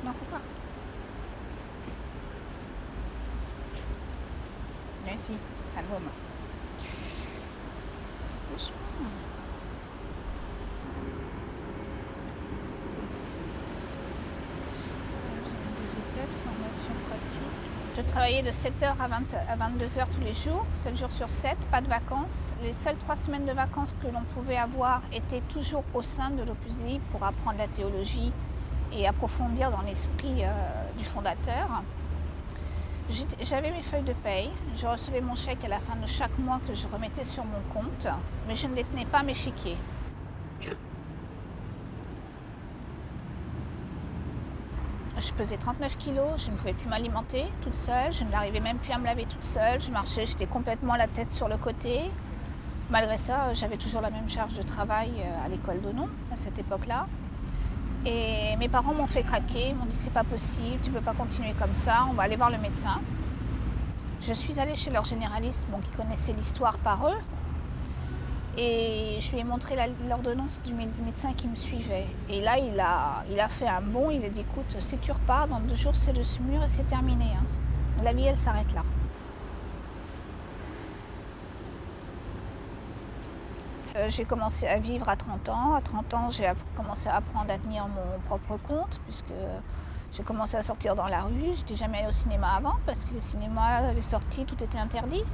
Non, faut pas. Merci, ça le baume. Doucement. Formation pratique. Je travaillais de 7h à 22h tous les jours, 7 jours sur 7, pas de vacances. Les seules 3 semaines de vacances que l'on pouvait avoir étaient toujours au sein de l'Opus Dei pour apprendre la théologie et approfondir dans l'esprit du fondateur. J'avais mes feuilles de paye, je recevais mon chèque à la fin de chaque mois que je remettais sur mon compte, mais je ne détenais pas mes chéquiers. Je pesais 39 kilos, je ne pouvais plus m'alimenter toute seule, je n'arrivais même plus à me laver toute seule, je marchais, j'étais complètement la tête sur le côté. Malgré ça, j'avais toujours la même charge de travail à l'école d'Onon, à cette époque-là. Et mes parents m'ont fait craquer, ils m'ont dit c'est pas possible, tu peux pas continuer comme ça, on va aller voir le médecin. Je suis allée chez leur généraliste, qui connaissait l'histoire par eux, et je lui ai montré l'ordonnance du médecin qui me suivait. Et là, il a fait un bond, il a dit écoute, si tu repars, dans 2 jours c'est le SMUR et c'est terminé. Hein. La vie, elle s'arrête là. J'ai commencé à vivre à 30 ans. À 30 ans, j'ai commencé à apprendre à tenir mon propre compte, puisque j'ai commencé à sortir dans la rue. Je n'étais jamais allée au cinéma avant, parce que le cinéma, les sorties, tout était interdit.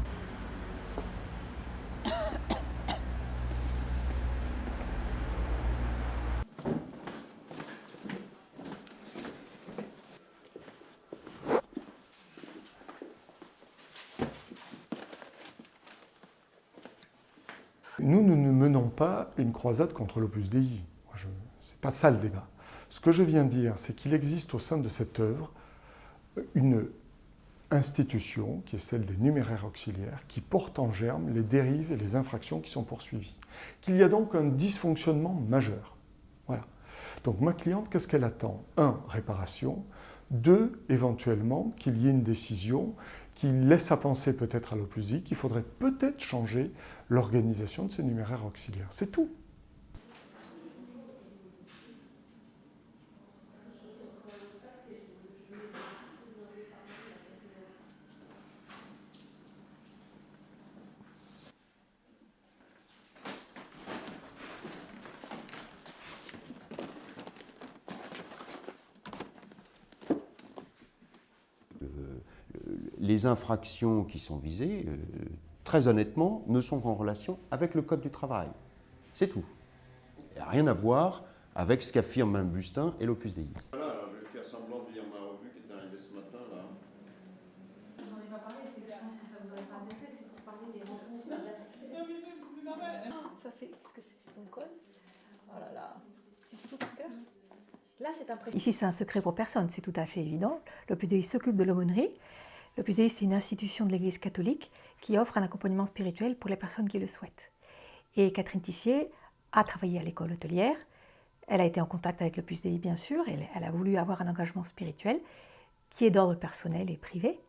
Nous ne menons pas une croisade contre l'Opus Dei. Ce n'est pas ça le débat. Ce que je viens de dire, c'est qu'il existe au sein de cette œuvre une institution, qui est celle des numéraires auxiliaires, qui porte en germe les dérives et les infractions qui sont poursuivies. Qu'il y a donc un dysfonctionnement majeur. Voilà. Donc ma cliente, qu'est-ce qu'elle attend? 1, réparation. 2, éventuellement, qu'il y ait une décision qui laisse à penser peut-être à l'Opus Dei qu'il faudrait peut-être changer l'organisation de ces numéraires auxiliaires. C'est tout. Les infractions qui sont visées, très honnêtement, ne sont qu'en relation avec le Code du travail. C'est tout. Il n'y a rien à voir avec ce qu'affirme Mme Bustin et l'Opus Dei. Voilà, alors je vais faire semblant de lire ma revue qui est arrivée ce matin, là. J'en ai pas parlé, c'est que je pense que ça vous aurait pas intéressé, c'est pour parler des rencontres d'assises. Non mais c'est normal. Ça c'est, parce que c'est ton code. Oh là là, tu sais tout par cœur. Là c'est impressionnant. Ici c'est un secret pour personne, c'est tout à fait évident. L'Opus Dei s'occupe de l'aumônerie. L'Opus Dei c'est une institution de l'Église catholique qui offre un accompagnement spirituel pour les personnes qui le souhaitent. Et Catherine Tissier a travaillé à l'école hôtelière. Elle a été en contact avec l'Opus Dei bien sûr, elle a voulu avoir un engagement spirituel qui est d'ordre personnel et privé.